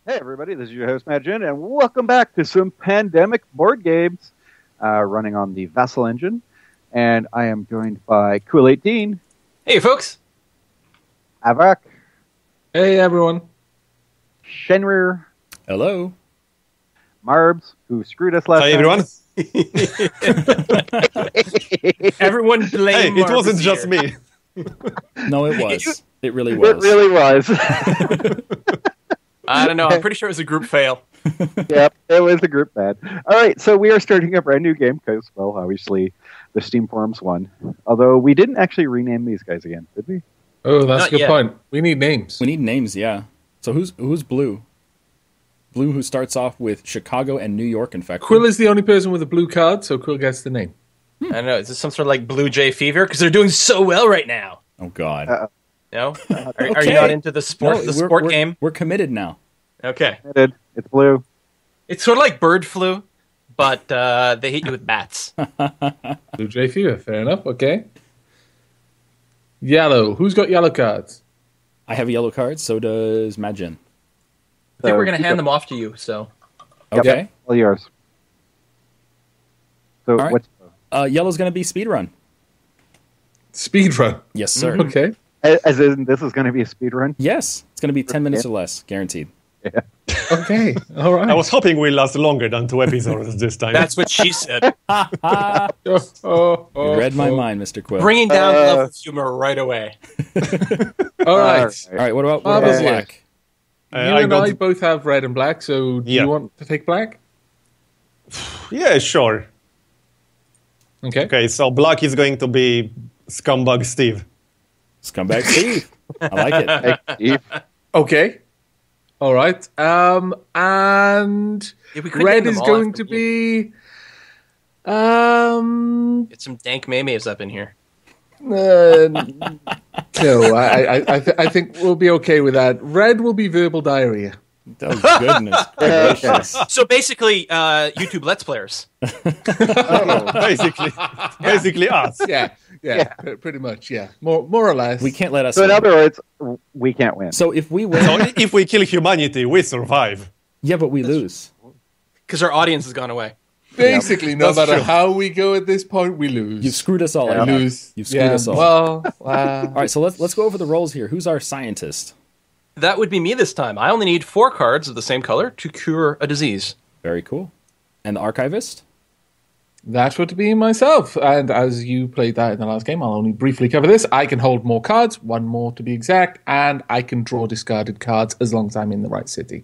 Hey everybody, this is your host MadDjinn, and welcome back to some pandemic board games running on the Vassal engine. And I am joined by Cool18. Hey folks. Aavak. Hey everyone. Shenryyr. Hello. Marbs, who screwed us last Hi time. everyone. Everyone blame Hey, it wasn't Marbozir. just me. No, it was. It really was. It really was. I don't know. I'm pretty sure it was a group fail. Yep, it was a group bad. All right, so we are starting a brand new game because, well, obviously the Steam forums won. Although we didn't actually rename these guys again, did we? Oh, that's Not a good yet. point. We need names. We need names, yeah. So who's Blue? Blue, who starts off with Chicago and New York, in fact. Quill is the only person with a blue card, so Quill gets the name. I don't know. Is this some sort of like Blue Jay fever? Because they're doing so well right now. Oh, God. No? Are you Okay. not into the sport? No, the sport we're, game? We're committed now. Okay. It's blue. It's sort of like bird flu, but they hit you with bats. Blue Jay Fever, fair enough, okay. Yellow. Who's got yellow cards? I have a yellow card, so does MadDjinn. I think we're going to hand them off to you. So Okay. All yours. So All right. what's Yellow's going to be speedrun. Speedrun. Yes, sir. Okay. as in this is going to be a speed run? Yes. It's going to be 10 minutes or less, guaranteed. Okay. All right. I was hoping we'll last longer than 2 episodes this time. that's what she said. Oh, You read my mind, Mr. Quill. Bringing down the level of humor right away. All right. All right, what about Marbozir. black? You I and got- I both have red and black, so do Yeah. you want to take black? Yeah, sure. Okay. Okay, so black is going to be Scumbag Steve. Scumbag Steve. I like it. Hey, Steve. Okay. All right. And Yeah, we could red name them is all going after to you. be Get some dank maymays up in here. no, I think we'll be okay with that. Red will be verbal diarrhea. Oh, goodness gracious. So basically, YouTube Let's Players. Basically us. Yeah, pretty much. Yeah, more or less. We can't let us So in win. other words, we can't win. So if we win... So if we kill humanity, we survive. yeah, but we lose. Because our audience has gone away. Basically, no That's matter true. how we go at this point, we lose. You've screwed us all. Yeah. Aavak. lose. You've screwed us all. Well, All right, so let's go over the roles here. Who's our scientist? That would be me this time. I only need 4 cards of the same color to cure a disease. Very cool. And the archivist? that would be myself. And as you played that in the last game, I'll only briefly cover this. I can hold more cards, 1 more to be exact, and I can draw discarded cards as long as I'm in the right city.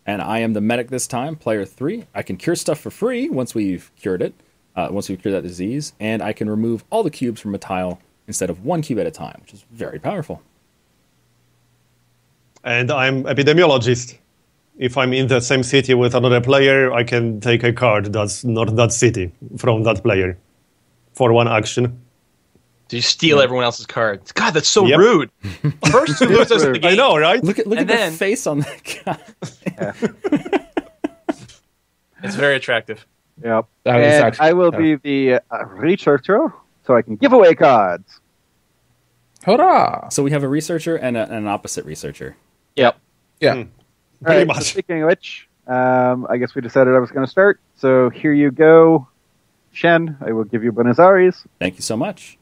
And I am the medic this time, player 3. I can cure stuff for free once we've cured it, once we've cured that disease, and I can remove all the cubes from a tile instead of 1 cube at a time, which is very powerful. And I'm epidemiologist. If I'm in the same city with another player, I can take a card that's not that city from that player for 1 action. Do you steal everyone else's cards? God, that's so Yep. rude. First, you lose us at the game. I know, right? Look at And the then- face on that guy. It's very attractive. Yep. That is And actually- I will be the researcher, so I can give away cards. Hurrah! So we have a researcher and an opposite researcher. Yep. Yeah. All Pretty right, much. so speaking of which, I guess we decided I was going to start. So here you go, Shen. I will give you Buenos Aires. Thank you so much.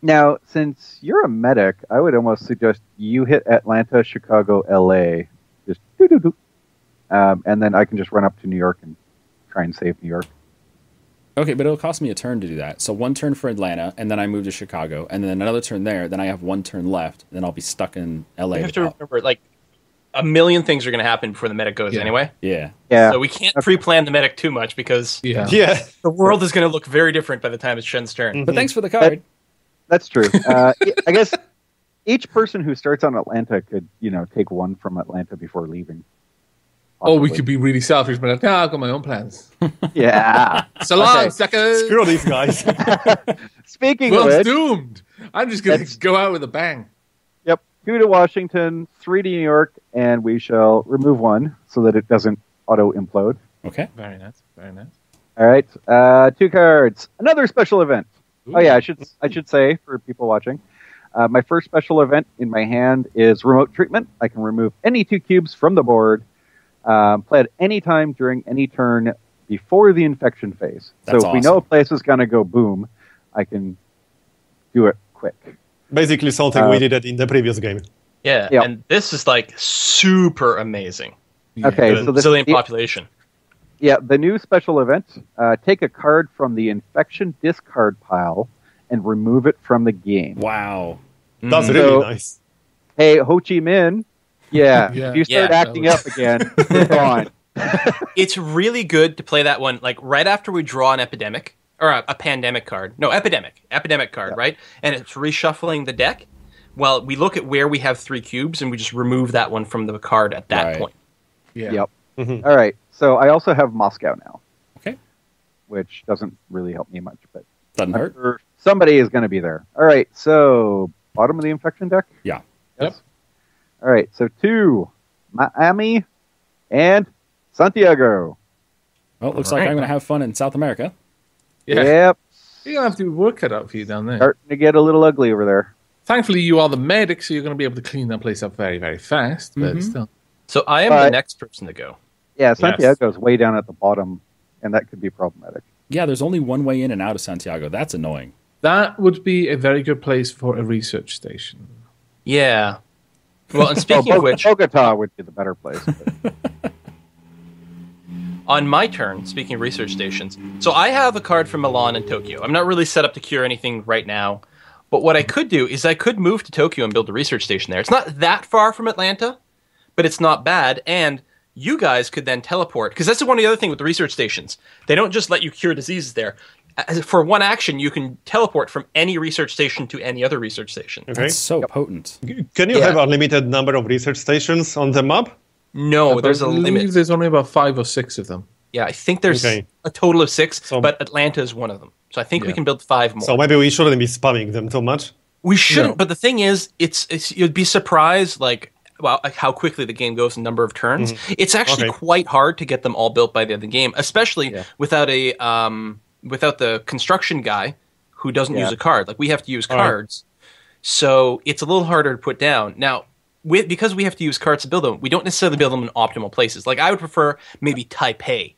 Now, since you're a medic, I would almost suggest you hit Atlanta, Chicago, LA. Just doo-doo-doo. And then I can just run up to New York and try and save New York. Okay, but it'll cost me a turn to do that. So 1 turn for Atlanta, and then I move to Chicago, and then another turn there. Then I have 1 turn left, and then I'll be stuck in LA. You have to without- remember, like, a million things are going to happen before the medic goes Yeah. anyway. Yeah. Yeah. So we can't pre-plan the medic too much because Yeah. Yeah. the world is going to look very different by the time it's Shen's turn. But thanks for the card. That's true. I guess each person who starts on Atlanta could, take 1 from Atlanta before leaving. Or we Possibly. could be really selfish, but like, nah, I've got my own plans. Yeah. So long, Okay. suckers! Screw these guys. Speaking of Well, which, it's doomed. I'm just going to That's- go out with a bang. yep, 2 to Washington, 3 to New York, and we shall remove 1 so that it doesn't auto-implode. Okay. Very nice. Very nice. All right, 2 cards. Another special event. Oh yeah, I should say for people watching, My first special event in my hand is Remote Treatment. I can remove any 2 cubes from the board, play at any time during any turn before the infection phase. That's so if we know a place is going to go boom, I can do it quick. Basically something we did in the previous game. Yeah, Yep. and this is like super amazing. Okay, The so this resilient population. Yeah, the new special event, take a card from the infection discard pile and remove it from the game. Wow. That's So- really nice. Hey, Ho Chi Minh, Yeah. if you start Yeah. acting up again, you're gone. It's really good to play that one like right after we draw an epidemic or a pandemic card. No, epidemic card, right? And it's reshuffling the deck. Well, we look at where we have 3 cubes and we just remove that one from the card at that Right. point. Yeah. Yep. Mhm. All right, so I also have Moscow now, Okay. which doesn't really help me much, but Doesn't I'm hurt. sure somebody is going to be there. All right, so bottom of the infection deck? Yeah. Yep. All right, so 2, Miami and Santiago. Well, looks All like right. I'm going to have fun in South America. Yeah. Yep, You're going to have to work cut out for you down there. starting to get a little ugly over there. Thankfully, you are the medic, so you're going to be able to clean that place up very, very fast. But still. So I am the But- next person to go. Yeah, Santiago's way down at the bottom, and that could be problematic. Yeah, there's only one way in and out of Santiago. That's annoying. That would be a very good place for a research station. Yeah. Well, and speaking of which, Bogota would be the better place. but- on my turn, speaking of research stations, so I have a card from Milan and Tokyo. I'm not really set up to cure anything right now, but what I could do is I could move to Tokyo and build a research station there. It's not that far from Atlanta, but it's not bad, and you guys could then teleport, because that's one of the other things with the research stations. They don't just let you cure diseases there. For one action, you can teleport from any research station to any other research station. Okay. That's so potent. Can you Yeah. have unlimited number of research stations on the map? No, there's a I believe limit. There's only about 5 or 6 of them. Yeah, I think there's Okay. a total of 6, So- but Atlanta is one of them. So I think we Yeah. can build 5 more. So maybe we shouldn't be spamming them too much. We shouldn't, No. but the thing is, it's you'd be surprised like how quickly the game goes in number of turns. It's actually Okay. quite hard to get them all built by the end of the game, especially without a without the construction guy who doesn't use a card. Like we have to use All right. cards, so it's a little harder to put down now. Because we have to use cards to build them, we don't necessarily build them in optimal places. Like I would prefer maybe Taipei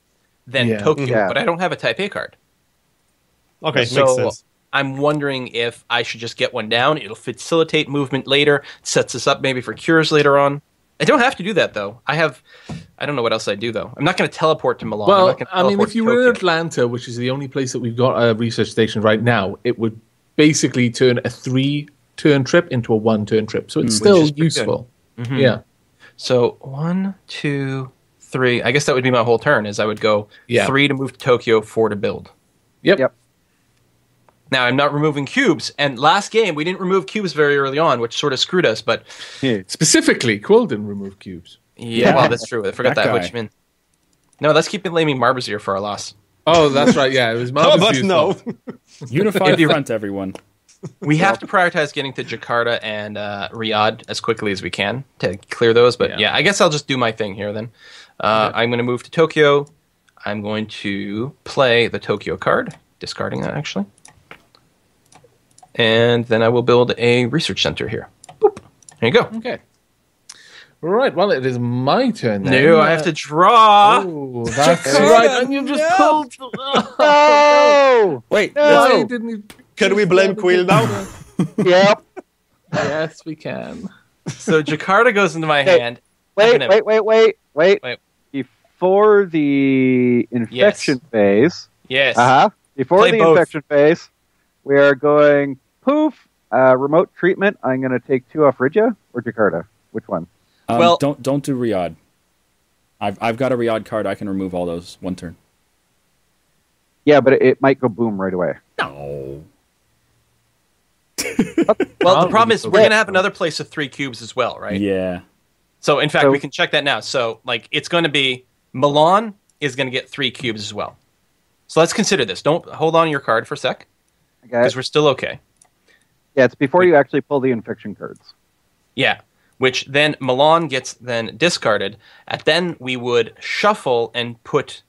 than Yeah. Tokyo, Yeah. but I don't have a Taipei card. Okay, So makes sense. I'm wondering if I should just get one down. It'll facilitate movement later, sets us up maybe for cures later on. I don't have to do that though. I don't know what else I do though. I'm not going to teleport to Milan. I'm Well, not gonna I mean, teleport if you to were in Tokyo. Atlanta, which is the only place that we've got a research station right now, it would basically turn a 3-turn trip into a 1-turn trip. So it's still is pretty useful. Yeah. So 1, 2, 3. I guess that would be my whole turn. Is I would go 3 to move to Tokyo, 4 to build. Yep. Now I'm not removing cubes, and last game we didn't remove cubes very early on, which sort of screwed us. But Specifically, Quill didn't remove cubes. yeah, well that's true. I forgot That that. guy. Which mean, no, let's keep blaming Marbozir for our loss. Oh, that's right. Yeah, it was How about Marbozir's no? fault. Unified front, everyone. We have to prioritize getting to Jakarta and Riyadh as quickly as we can to clear those. But yeah, I guess I'll just do my thing here then. I'm going to move to Tokyo. I'm going to play the Tokyo card, discarding that actually. And then I will build a research center here. Boop. There you go. Okay. Right, well, it is my turn then. No, I have to draw. Oh, that's right. And you just pulled. Oh! Wait, No, No. you didn't. Can we blame Quill now? Yep. Yes, we can. So Jakarta goes into my Okay. hand. Wait. Wait. Before the infection phase, Yes. before Play the both. infection phase, we are going poof, remote treatment. I'm going to take 2 off Ridja or Jakarta. Which one? Well- don't do Riyadh. I've got a Riyadh card. I can remove all those 1 turn. Yeah, but it might go boom right away. No. Well, the problem is we're going to have Yeah. another place of 3 cubes as well, right? Yeah. So, in fact, So- we can check that now. So, like, it's going to be Milan is going to get 3 cubes as well. So let's consider this. Don't hold on to your card for a sec Okay. because we're still okay. Yeah, it's before you actually pull the infection cards. Yeah. Which then Milan gets then discarded. And then we would shuffle and put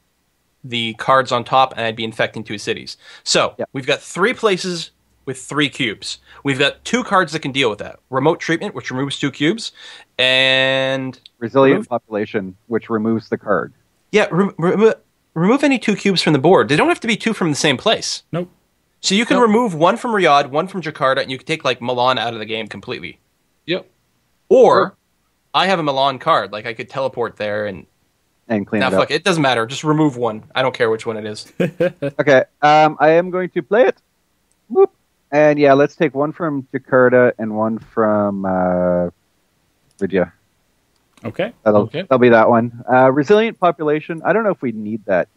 the cards on top, and I'd be infecting 2 cities. So Yeah. we've got 3 places with 3 cubes. We've got 2 cards that can deal with that. Remote Treatment, which removes 2 cubes, and... Resilient Population, which removes the card. Yeah, remove any 2 cubes from the board. They don't have to be 2 from the same place. Nope. So you can remove 1 from Riyadh, 1 from Jakarta, and you can take, like, Milan out of the game completely. Yep. Or, I have a Milan card. Like, I could teleport there and clean now, it fuck up. it. It doesn't matter. Just remove 1. I don't care which one it is. Okay, I am going to play it. Whoop. And yeah, let's take 1 from Jakarta and 1 from Ridya. Okay. That'll be that one. Resilient Population. I don't know if we need that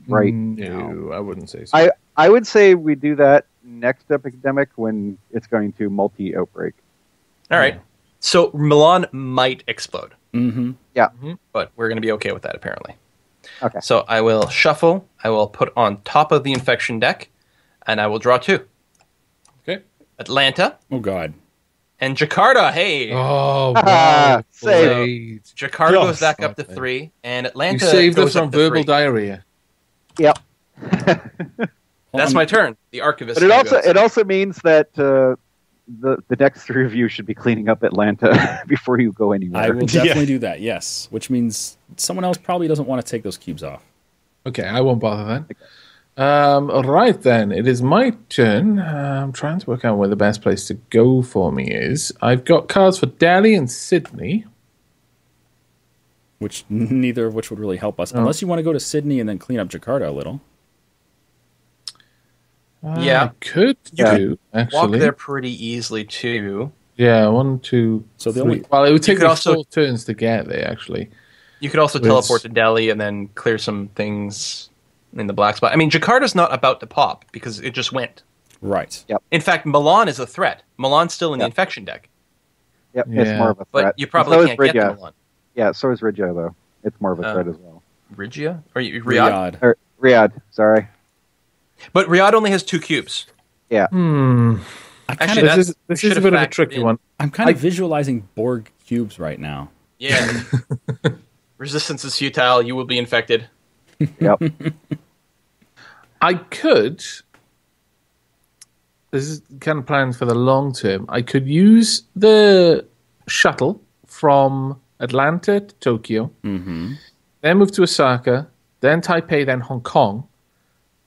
right now. No, I wouldn't say so. I would say we do that next epidemic when it's going to multi-outbreak. All right. So Milan might explode. Mm-hmm. Yeah. But we're going to be okay with that, apparently. Okay. So I will shuffle. I will put on top of the infection deck, and I will draw 2. Okay. Atlanta Oh, God. and Jakarta. Hey. Oh, wow. Save. Jakarta Yes. goes back up to 3, and You Atlanta saved us goes up from to verbal 3. diarrhea. Yep. That's my turn. The archivist. But goes. it also means that the next 3 of you should be cleaning up Atlanta before you go anywhere. I will definitely do that, yes. Which means someone else probably doesn't want to take those cubes off. Okay, I won't bother then. All right, then. It is my turn. I'm trying to work out where the best place to go for me is. I've got cards for Delhi and Sydney. Which neither of which would really help us. Unless you want to go to Sydney and then clean up Jakarta a little. Yeah. I could do, actually. Walk there pretty easily, too. Yeah, 1, 2, So the 3. only- Well, it would take could me also- 4 turns to get there, actually. You could also With- teleport to Delhi and then clear some things in the black spot. I mean, Jakarta's not about to pop because it just went. Right. Yep. In fact, Milan is a threat. Milan's still in the infection deck. Yep, Yeah. it's more of a But threat. you And probably so is can't get to Ridya. Milan. Yeah, so is Ridya, though. It's more of a threat as well. Riyadh? Or Riyadh? Or, Riyadh, sorry. But Riyadh only has 2 cubes. Yeah. Actually, This is a bit of a tricky one. I'm kind of visualizing Borg cubes right now. Yeah. Resistance is futile. You will be infected. Yep. I could. This is kind of plans for the long term. I could use the shuttle from Atlanta to Tokyo, then move to Osaka, then Taipei, then Hong Kong.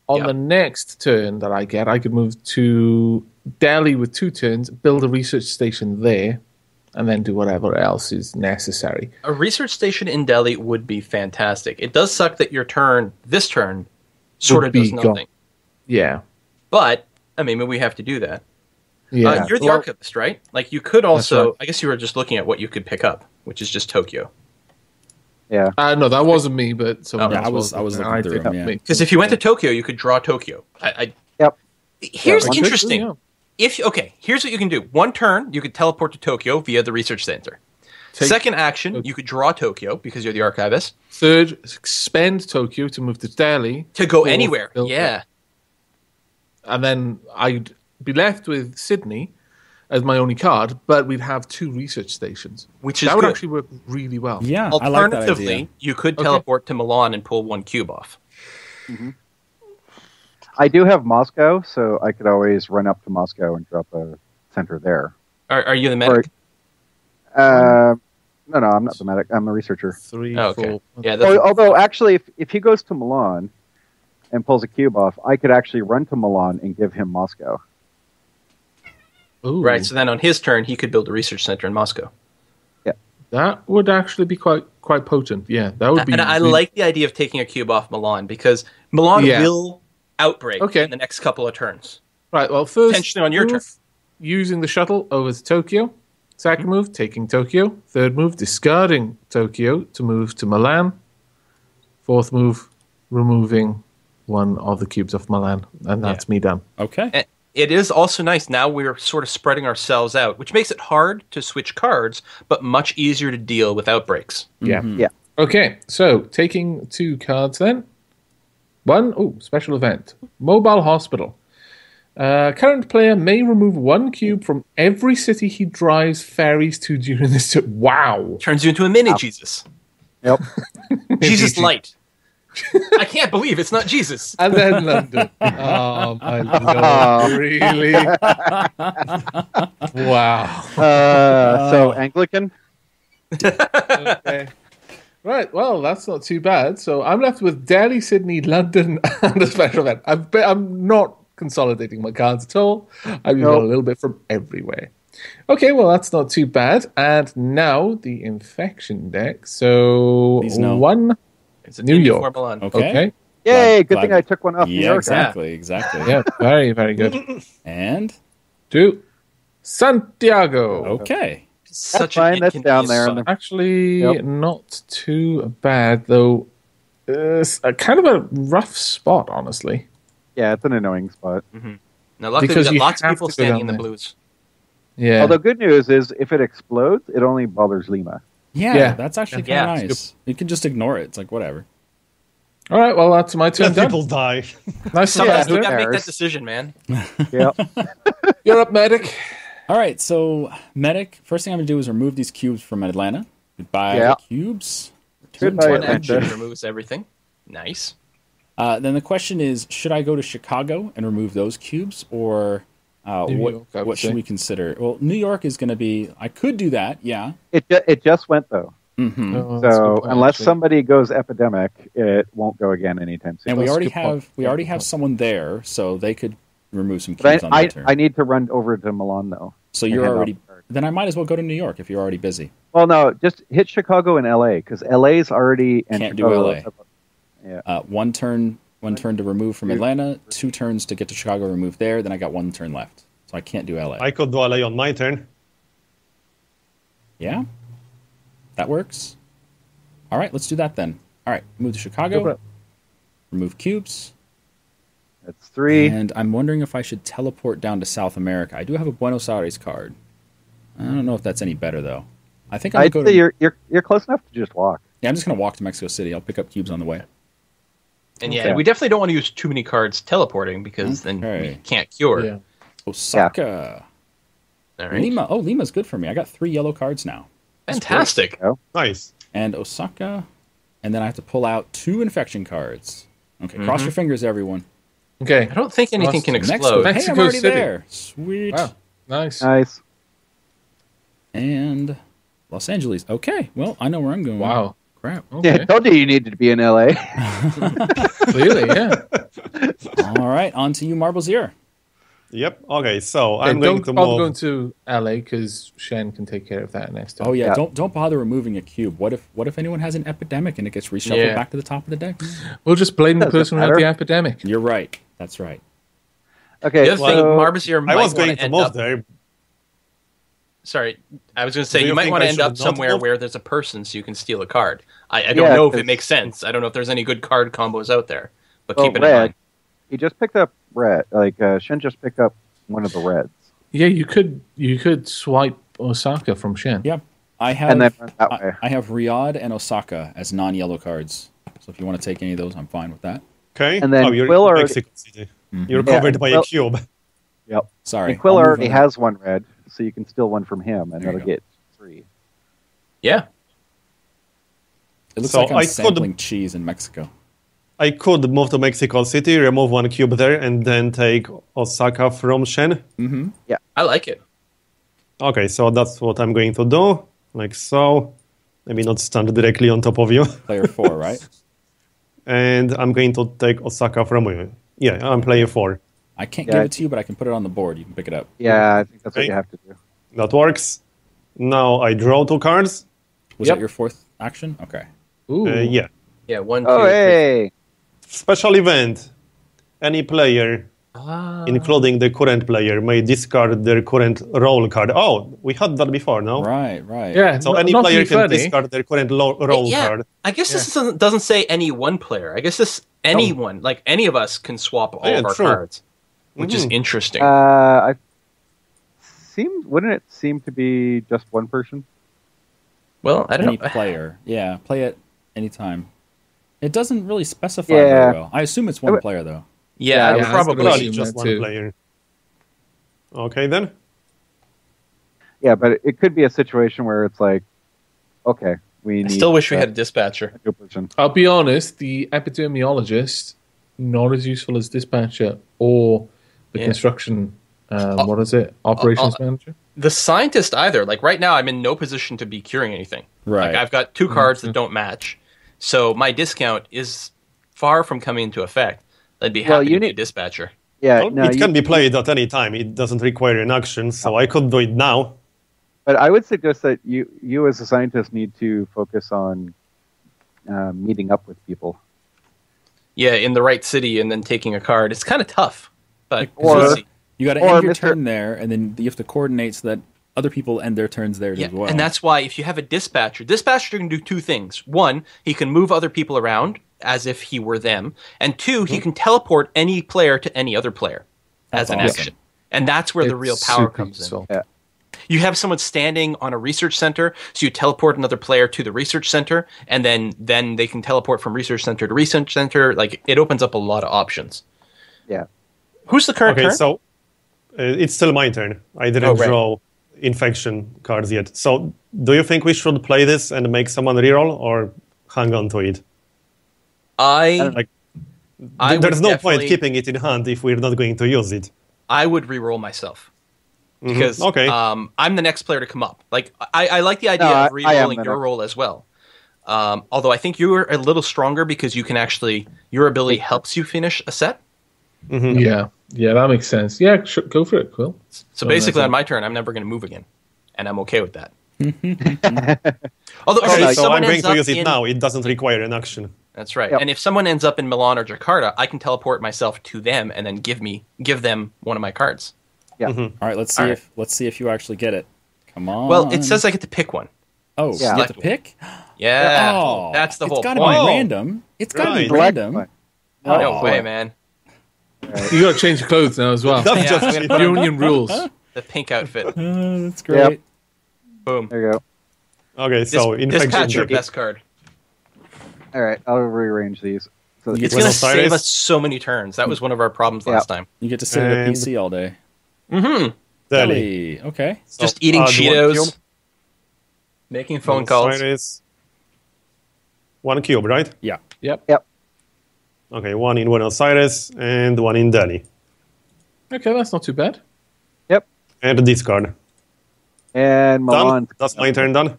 On the next turn that I get, I could move to Delhi with 2 turns, build a research station there, and then do whatever else is necessary. A research station in Delhi would be fantastic. It does suck that your turn, this turn, sort of Would does be nothing. gone. Yeah. But, I mean, we have to do that. Yeah. You're the Well, archivist, right? Like, you could also... right. I guess you were just looking at what you could pick up, which is just Tokyo. Yeah. no, that wasn't me, but someone Yeah, else I was and looking through did them, help yeah. me. Because if you went to Tokyo, you could draw Tokyo. Yep. Here's I could, interesting. yeah. Here's what you can do. 1 turn, you could teleport to Tokyo via the research center. Second action, you could draw Tokyo because you're the archivist. Third, spend Tokyo to move to Delhi. To go Fourth, anywhere. build Yeah. that. And then I'd be left with Sydney as my only card, but we'd have 2 research stations. Which is that would good. actually work really well. Yeah, I like that Alternatively, idea. you could teleport to Milan and pull 1 cube off. I do have Moscow, so I could always run up to Moscow and drop a center there. Are you the medic? No, I'm not the medic. I'm a researcher. 3, Oh, okay. 4. Yeah, that's, Although, actually, if he goes to Milan and pulls a cube off, I could actually run to Milan and give him Moscow. Ooh, right. So then on his turn, he could build a research center in Moscow. that would actually be quite potent. Yeah, that would be. And I like the idea of taking a cube off Milan because Milan Yeah. will outbreak Okay. in the next couple of turns. Right. Well, first Potentially on your turn. move, using the shuttle over to Tokyo. Second move, taking Tokyo. Third move, discarding Tokyo to move to Milan. Fourth move, removing 1 of the cubes of Milan, and that's me done. Okay. And it is also nice. Now we're sort of spreading ourselves out, which makes it hard to switch cards, but much easier to deal with outbreaks. Yeah. Yeah. Okay, so taking 2 cards then. 1, special event. Mobile Hospital. Current player may remove 1 cube from every city he drives ferries to during this. Wow. Turns you into a mini Jesus. Yep. Jesus Light. I can't believe it's not Jesus. And then London. Oh, my Lord. Really? Wow. So Anglican. Okay. Right, well, that's not too bad. So I'm left with Delhi, Sydney, London, and a special event. I'm not consolidating my cards at all. I've got a little bit from everywhere. Okay, well, that's not too bad. And now the infection deck. So one It's a New New York. Milan. Okay. Yay! Good thing I took one off New Yeah, York. exactly. Yeah, very, very good. And 2 Santiago. okay. Such fine, an that's down there in inconvenient Actually, not too bad, though. It's kind of a rough spot, honestly. Yeah, it's an annoying spot. spot. Now, luckily, Because we you got lots of have people to go standing in down the there. blues. Yeah. Although good news is, if it explodes, it only bothers Lima. Yeah, that's actually Yeah. kind of nice. You can just ignore it. It's like, whatever. All right, well, that's my turn Let done. people die. Nice Sometimes yeah. we gotta make cares? that decision, man. Yep. You're up, medic. All right, so Medic, first thing I'm going to do is remove these cubes from Atlanta. Goodbye, Yeah. cubes. Goodbye, One Atlanta. action removes everything. Nice. Then the question is, should I go to Chicago and remove those cubes, or New York, I would what should say. we consider? Well, New York is going to be, I could do that, yeah. It just went though. Mm-hmm. Oh, that's a So good point, unless actually. somebody goes epidemic, it won't go again anytime soon. And we That's a already good point. have someone there, so they could remove some But cubes on their I turn. need to run over to Milan though. So and you're hand off already, the card. then I might as well go to New York if you're already busy. Well, no, just hit Chicago and LA because LA's already and Can't do Chicago, LA. Yeah. One turn to remove from Atlanta, 2 turns to get to Chicago, remove there, then I got 1 turn left. So I can't do LA. I could do LA on my turn. Yeah? That works? All right, let's do that then. All right, move to Go for Chicago, it. remove cubes, That's 3. and I'm wondering if I should teleport down to South America. I do have a Buenos Aires card. I don't know if that's any better, though. I think I'm I'd going say to go. you're close enough to just walk. Yeah, I'm just going to walk to Mexico City. I'll pick up cubes on the way. And yeah, Okay. we definitely don't want to use too many cards teleporting because then we Okay. can't cure. Yeah. Osaka. All right. Lima. Oh, Lima's good for me. I got 3 yellow cards now. Fantastic. Nice. And Osaka. And then I have to pull out 2 infection cards. Okay, cross your fingers, everyone. Okay. I don't think anything can Mexico. explode. Hey, I'm Mexico already City. there. Sweet. Wow. Nice. Nice. And Los Angeles. Okay, well, I know where I'm going. Wow. Crap. Yeah, Okay. I told you needed to be in LA. Clearly, yeah. All right, on to you, Marbozir. Yep. Okay, so I'm Hey, going don't to bother move. going to LA because Shen can take care of that next time. Oh yeah, Yeah. don't bother removing a cube. What if anyone has an epidemic and it gets reshuffled Yeah. back to the top of the deck? We'll just blame the Doesn't person who had matter. the epidemic. You're right. That's right. Okay, The other thing, so Marbozir might I was want going to to end move up. there. Sorry, I was going to say Do you you might think want I to end should up not somewhere move? where there's a person so you can steal a card. I don't Yeah, know if it 'cause- makes sense. I don't know if there's any good card combos out there, but well, keep it in red. mind. He just picked up red. Like Shen just picked up one of the reds, Yeah, you could swipe Osaka from Shen. Yeah, I have. and then run that way. I have Riyadh and Osaka as non-yellow cards. So if you want to take any of those, I'm fine with that. Okay. And then oh, you're Quill in already- Mexico City. You're Yeah, covered by Quill- a cube. Yep. Sorry. And Quill I'll move already on. has one red, so you can steal one from him, and There you that'll go. get 3. Yeah, It looks So like I'm I could- sampling cheese in Mexico. I could move to Mexico City, remove 1 cube there, and then take Osaka from Shen. I like it. Okay, so that's what I'm going to do. Like so. Maybe not stand directly on top of you. Player 4, right? And I'm going to take Osaka from you. Yeah, I'm player 4. I can't Yeah. give it to you, but I can put it on the board. You can pick it up. Yeah, I think that's what Okay. you have to do. That works. Now I draw 2 cards. Was Yep. that your 4th action? Okay. Ooh. Yeah. Yeah, 1, 2, Oh, 3. hey! Special event. Any player, including the current player, may discard their current role card. Oh, we had that before, no? Right, right. Yeah. So n- any not to player be can funny. discard their current role Yeah, card. I guess this doesn't say any one player. I guess this anyone, like any of us, can swap all Yeah, of our true. cards, which is interesting. Wouldn't it seem to be just one person? Well, I don't Any know. player. Yeah, play it anytime. It doesn't really specify Yeah. very well. I assume it's one player, though. Yeah, Yeah, I I was probably. gonna Probably assume just that one too. player. Okay, then. Yeah, but it could be a situation where it's like, okay, We I need still wish we had a dispatcher. a person. I'll be honest, the epidermiologist, not as useful as dispatcher or the construction, what is it, operations manager? The scientist either. Like right now, I'm in no position to be curing anything. Right. Like I've got 2 cards that don't match, so my discount is far from coming into effect. I'd be happy to be a dispatcher. Yeah, Well, no, it can be played at any time. It doesn't require an action, so I could do it now. But I would suggest that you as a scientist need to focus on meeting up with people. Yeah, in the right city and then taking a card. It's kind of tough, but Or- we'll see. You got to Or end your Mr. turn there, and then you have to coordinate so that other people end their turns there Yeah, as well. and that's why if you have a dispatcher can do 2 things. 1, he can move other people around as if he were them, and 2, he can teleport any player to any other player as an awesome. action. And that's where the real It's power super comes in. useful. Yeah. You have someone standing on a research center, so you teleport another player to the research center, and then they can teleport from research center to research center. Like, it opens up a lot of options. Yeah. Who's the current Okay, turn? so it's still my turn. I didn't right. draw infection cards yet. So do you think we should play this and make someone reroll or hang on to it? I There's would no point definitely- keeping it in hand if we're not going to use it. I would re-roll myself. Because Okay. I'm the next player to come up. Like I like the idea No, of I am re-rolling the your next. roll as well. Although I think you're a little stronger because you can actually your ability helps you finish a set. Yeah, that makes sense. Yeah, go for it, Quill. So Oh, basically, nice. on my turn, I'm never going to move again, and I'm okay with that. Although Okay, if so someone I'm going ends to up use it in- now. It doesn't require an action. That's right. Yep. And if someone ends up in Milan or Jakarta, I can teleport myself to them and then give them one of my cards. Yeah. All right, let's see if you actually get it. Come on. Well, it says I get to pick one. Oh, Yeah. you get to pick? Yeah, Oh, that's the whole It's got to point. be random. It's got to Right. be random. Select Oh, No way, man. You got to change your clothes now as well. That's Yeah, just I'm gonna it. put on Union rules. the pink outfit. that's great. Boom. There you go. Okay, so infection. Dispatcher, best card. All right, I'll rearrange these. So You get It's to going to Buenos Aires. save us so many turns. That was one of our problems last time. You get to sit at a And- PC all day. Delhi. Delhi. Okay. So Just eating add one Cheetos, cube. making phone Buenos calls. Aires. 1 cube, right? Yeah. Yep. Okay, 1 in Buenos Aires and 1 in Delhi. Okay, that's not too bad. And discard. And Milan. Done. That's my turn done.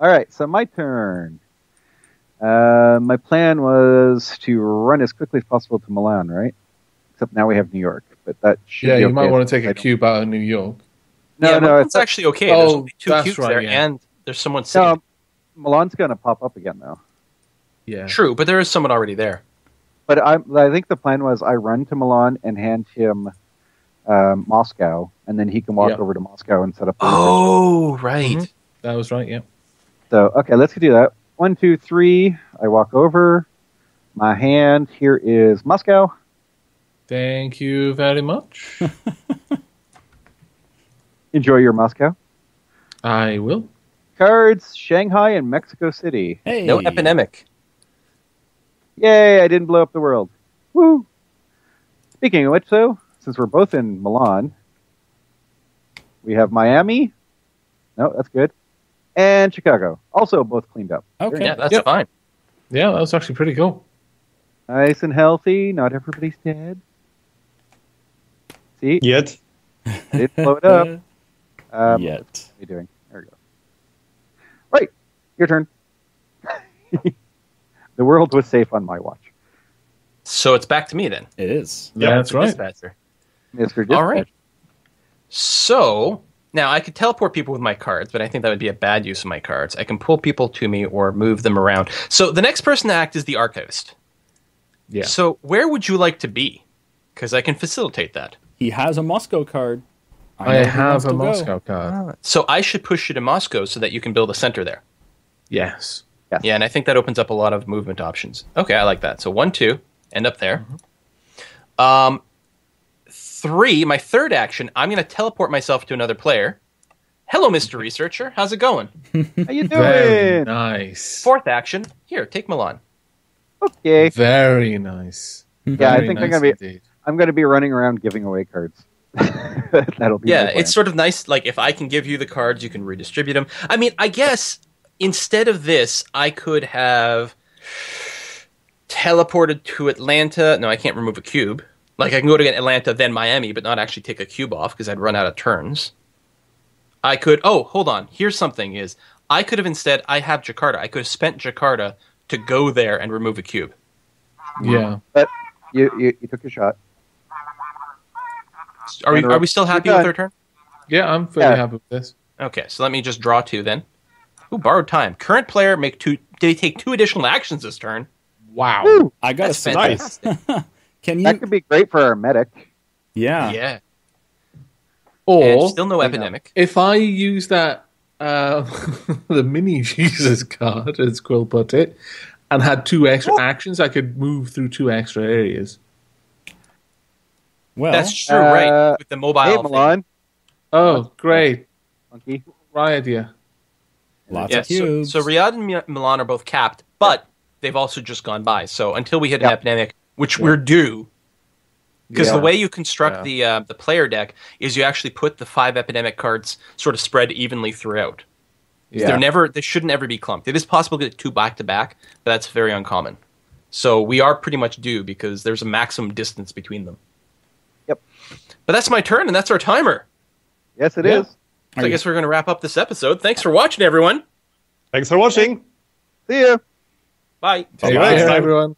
All right, so my turn. My plan was to run as quickly as possible to Milan, right? Except now we have New York, but that should Yeah, be you okay might want if to take I a don't- cube out of New York. No, yeah, no, Milan's it's actually okay. There's Oh, only 2 that's cubes right, there, yeah. and there's someone sitting. no. Milan's going to pop up again, though. Yeah. True, but there is someone already there. But I think the plan was I run to Milan and hand him Moscow, and then he can walk Yeah. over to Moscow and set up. The Oh, right. Mhm. That was right, yeah. So, okay, let's do that. 1, 2, 3. I walk over. My hand here is Moscow. Thank you very much. Enjoy your Moscow. I will. Cards, Shanghai and Mexico City. Hey. No epidemic. Yay, I didn't blow up the world. Woo! Speaking of which, though, since we're both in Milan, we have Miami. No, that's good. And Chicago. Also both cleaned up. Okay. Yeah, that's Yep. fine. Yeah, that was actually pretty cool. Nice and healthy. Not everybody's dead. See? Yet. I didn't blow it up. What Yet. are you doing? There we go. Right. Your turn. The world was safe on my watch. So it's back to me then. It is. Yeah, that's The right. Dispatcher. Mr. Dispatch. All right. So now I could teleport people with my cards, but I think that would be a bad use of my cards. I can pull people to me or move them around. So the next person to act is the archivist. Yeah. So where would you like to be? Because I can facilitate that. He has a Moscow card. I know he have wants a to go. Moscow card. So I should push you to Moscow so that you can build a center there. Yes. Yes. Yeah, and I think that opens up a lot of movement options. Okay, I like that. So 1, 2, end up there. 3, my third action, I'm going to teleport myself to another player. Hello, Mr. Researcher. How's it going? How you Very doing? nice. Fourth action, here, take Milan. Okay. Very nice. Yeah, I Very think nice I'm gonna be. indeed. I'm gonna be running around giving away cards. That'll be. Yeah, my plan. it's sort of nice. Like, if I can give you the cards, you can redistribute them. I mean, I guess instead of this, I could have teleported to Atlanta. No, I can't remove a cube. Like, I can go to Atlanta, then Miami, but not actually take a cube off because I'd run out of turns. I could... Oh, hold on. Here's something is, I could have instead... I have Jakarta. I could have spent Jakarta to go there and remove a cube. Yeah. But you took your shot. Are we still happy with our turn? Yeah, I'm fairly happy with this. Okay, so let me just draw 2 then. Ooh, borrowed time. Current player did he take 2 additional actions this turn? Wow. Woo! I gotta That's say, fantastic. can you? That could be great for our medic. Yeah. Yeah. Or And still no epidemic. if I use that the mini Jesus card, as Quill put it, and had 2 extra actions, I could move through 2 extra areas. Well, That's true, right? With the mobile Hey, thing. Milan. Oh, great. Monkey. Right idea. lots Yeah, of cubes. so Riyadh and Milan are both capped, but they've also just gone by. So until we hit an epidemic, which we're due, because the way you construct the player deck is you actually put the 5 epidemic cards sort of spread evenly throughout. Yeah. They shouldn't ever be clumped. It is possible to get 2 back to back, but that's very uncommon. So we are pretty much due because there's a maximum distance between them. Yep. But that's my turn, and that's our timer. Yes, it is. So I guess we're going to wrap up this episode. Thanks for watching, everyone. Thanks for watching. See ya. Bye. Take Bye-bye. care, everyone.